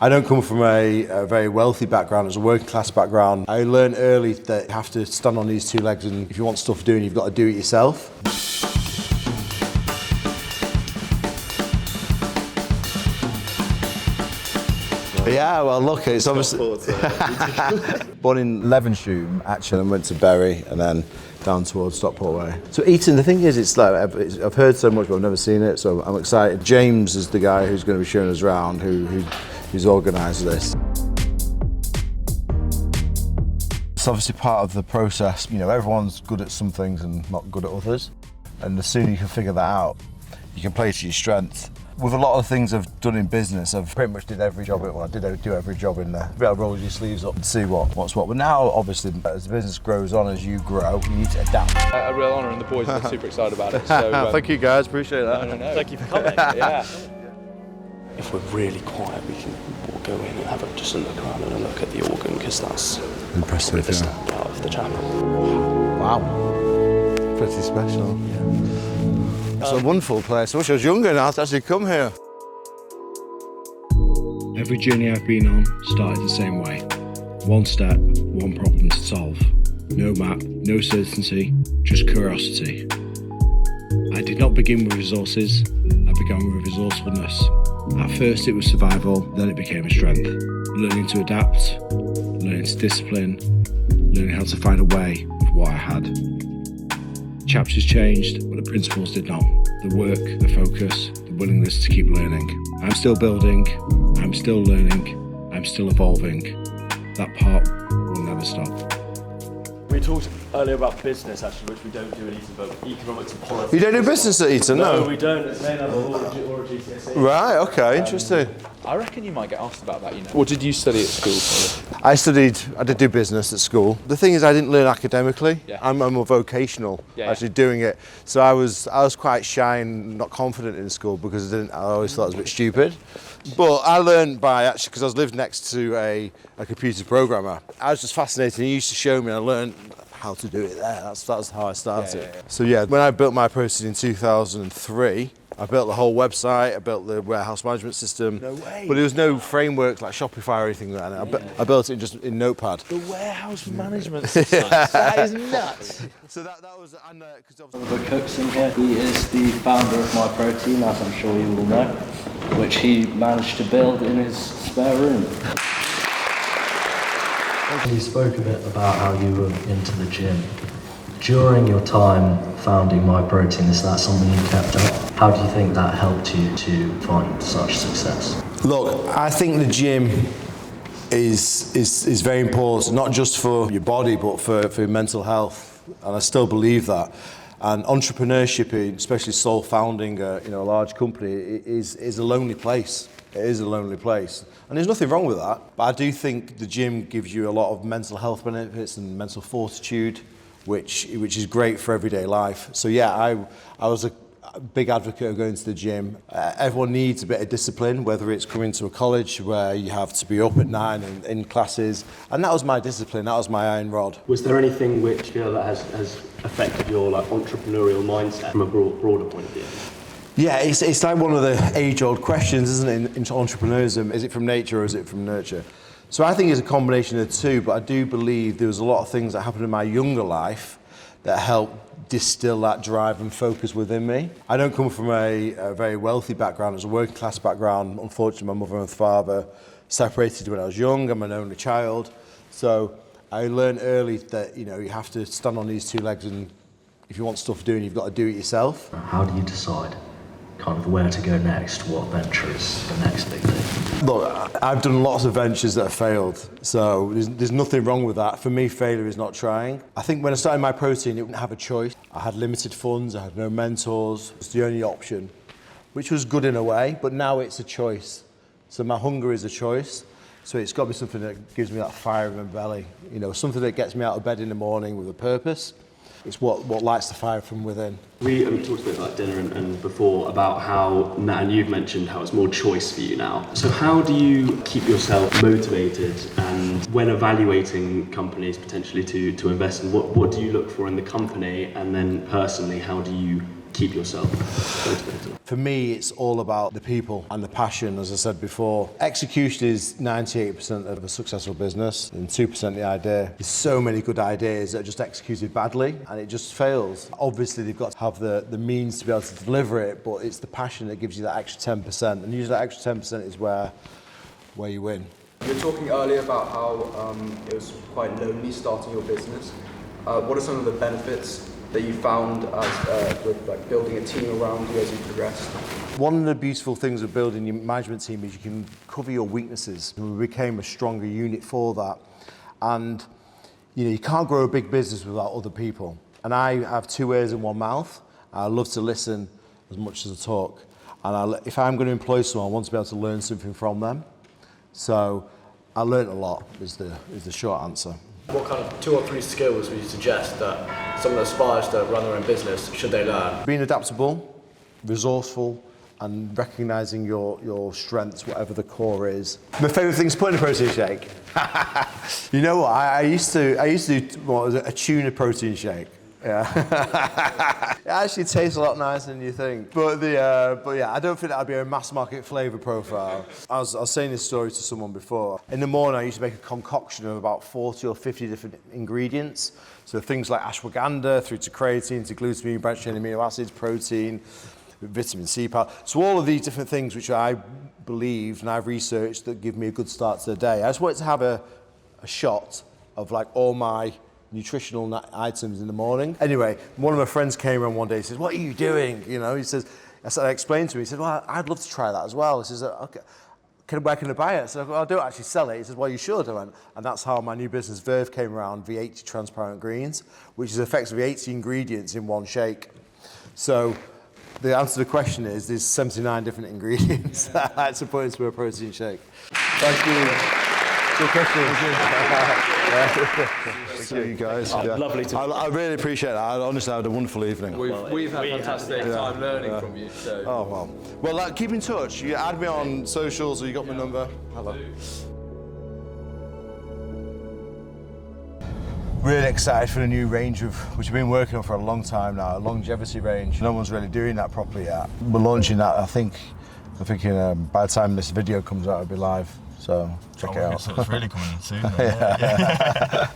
I don't come from a very wealthy background, it's a working class background. I learned early that you have to stand on these two legs, and if you want stuff doing, you've got to do it yourself. Yeah, well, look, it's obviously born in Levenshulme, actually, and went to Bury and then down towards Stockport way. So Eton, the thing is, it's like I've heard so much, but I've never seen it, so I'm excited. James is the guy who's going to be showing us around, who's organised this. It's obviously part of the process. You know, everyone's good at some things and not good at others, and the sooner you can figure that out, you can play to your strength. With a lot of things I've done in business, I've pretty much did every job. Well, I did do every job in there. You roll your sleeves up and see what's what. But now, obviously, as the business grows on, as you grow, you need to adapt. A real honour, and the boys are super excited about it. So, thank you, guys. Appreciate that. No. Thank you for coming. Yeah. If we're really quiet, we'll go in and have just a look around and a look at the organ, because that's impressive. The part of the chapel. Wow, pretty special. Yeah. It's a wonderful place. I wish I was younger now to actually come here. Every journey I've been on started the same way. One step, one problem to solve. No map, no certainty, just curiosity. I did not begin with resources, I began with resourcefulness. At first it was survival, then it became a strength. Learning to adapt, learning to discipline, learning how to find a way with what I had. Chapters changed, but the principles did not. The work, the focus, the willingness to keep learning. I'm still building, I'm still learning, I'm still evolving. That part will never stop. We talked earlier about business, actually, which we don't do at Eton, but economics and politics. You don't do business at Eton, no? No, we don't. It's made up or a GCSE. Right, okay, interesting. I reckon you might get asked about that, you know. What did you study at school? I did do business at school. The thing is, I didn't learn academically. Yeah. I'm a vocational, actually doing it. So I was quite shy and not confident in school because I always thought I was a bit stupid. But I learned because I was lived next to a computer programmer. I was just fascinated. He used to show me, and I learned how to do it there. That's how I started. Yeah. So yeah, when I built my process in 2003, I built the whole website, I built the warehouse management system. No way. But there was no framework like Shopify or anything like that. I built it just in Notepad. The warehouse management system. That is nuts. So that was, because Oliver Cookson here, he is the founder of My Protein, as I'm sure you all know, which he managed to build in his spare room. You spoke a bit about how you were into the gym. During your time founding My Protein, is that something you kept up? How do you think that helped you to find such success? Look, I think the gym is very important, not just for your body, but for your mental health. And I still believe that. And entrepreneurship, especially sole founding a large company, is a lonely place. It is a lonely place. And there's nothing wrong with that. But I do think the gym gives you a lot of mental health benefits and mental fortitude, which is great for everyday life. So yeah, I was a big advocate of going to the gym. Everyone needs a bit of discipline, whether it's coming to a college where you have to be up at 9 and in classes. And that was my discipline, that was my iron rod. Was there anything which that has affected your entrepreneurial mindset from a broader point of view? Yeah, it's like one of the age-old questions, isn't it, in entrepreneurship? Is it from nature or is it from nurture? So I think it's a combination of the two, but I do believe there was a lot of things that happened in my younger life that helped distill that drive and focus within me. I don't come from a very wealthy background, it's a working class background. Unfortunately, my mother and father separated when I was young, I'm an only child. So I learned early that you have to stand on these two legs, and if you want stuff doing, you've got to do it yourself. How do you decide kind of where to go next? What venture is the next big thing? Look, I've done lots of ventures that have failed, so there's nothing wrong with that. For me, failure is not trying. I think when I started My Protein, it didn't have a choice. I had limited funds, I had no mentors. It's the only option, which was good in a way, but now it's a choice. So my hunger is a choice. So it's got to be something that gives me that fire in my belly, something that gets me out of bed in the morning with a purpose. It's what lights the fire from within. We talked a bit about dinner and before about how, Matt, and you've mentioned how it's more choice for you now. So how do you keep yourself motivated, and when evaluating companies potentially to invest in, what do you look for in the company, and then personally, how do you keep yourself motivated? For me, it's all about the people and the passion, as I said before. Execution is 98% of a successful business and 2% the idea. There's so many good ideas that are just executed badly and it just fails. Obviously, they've got to have the means to be able to deliver it, but it's the passion that gives you that extra 10%. And usually that extra 10% is where you win. You were talking earlier about how it was quite lonely starting your business. What are some of the benefits that you found with like building a team around you as you progressed? One of the beautiful things of building your management team is you can cover your weaknesses. We became a stronger unit for that. And you can't grow a big business without other people. And I have 2 ears and 1 mouth. I love to listen as much as I talk. And if I'm going to employ someone, I want to be able to learn something from them. So I learned a lot is the short answer. What kind of 2 or 3 skills would you suggest that someone that aspires to run their own business should they learn? Being adaptable, resourceful, and recognising your strengths, whatever the core is. My favourite thing is putting a protein shake. You know what? I used to do a tuna protein shake. Yeah. It actually tastes a lot nicer than you think. But yeah, I don't think that would be a mass market flavour profile. I was saying this story to someone before. In the morning, I used to make a concoction of about 40 or 50 different ingredients. So things like ashwagandha, through to creatine, to glutamine, branched chain amino acids, protein, vitamin C powder. So all of these different things which I believe and I've researched that give me a good start to the day. I just wanted to have a shot of like all my nutritional items in the morning. Anyway, one of my friends came around one day. He says, "What are you doing?" He says. I explained to him. He said, "Well, I'd love to try that as well." He says, "Okay, where can I buy it?" So I don't actually sell it. He says, "Well, you should." I went, and that's how my new business Verve came around. V80 transparent greens, which is effectively 80 ingredients in one shake. So the answer to the question is there's 79 different ingredients that I like to put into a protein shake. Thank you. Good question. Thank you guys. Lovely to. I really appreciate that. Honestly, I had a wonderful evening. We've had fantastic time learning from you. So. Oh well, keep in touch. You add me on socials, or you got my number. Hello. Really excited for the new range which we've been working on for a long time now, a longevity range. No one's really doing that properly yet. We're launching that. I'm thinking by the time this video comes out, it'll be live. So check it out. So it's really coming in soon. Yeah.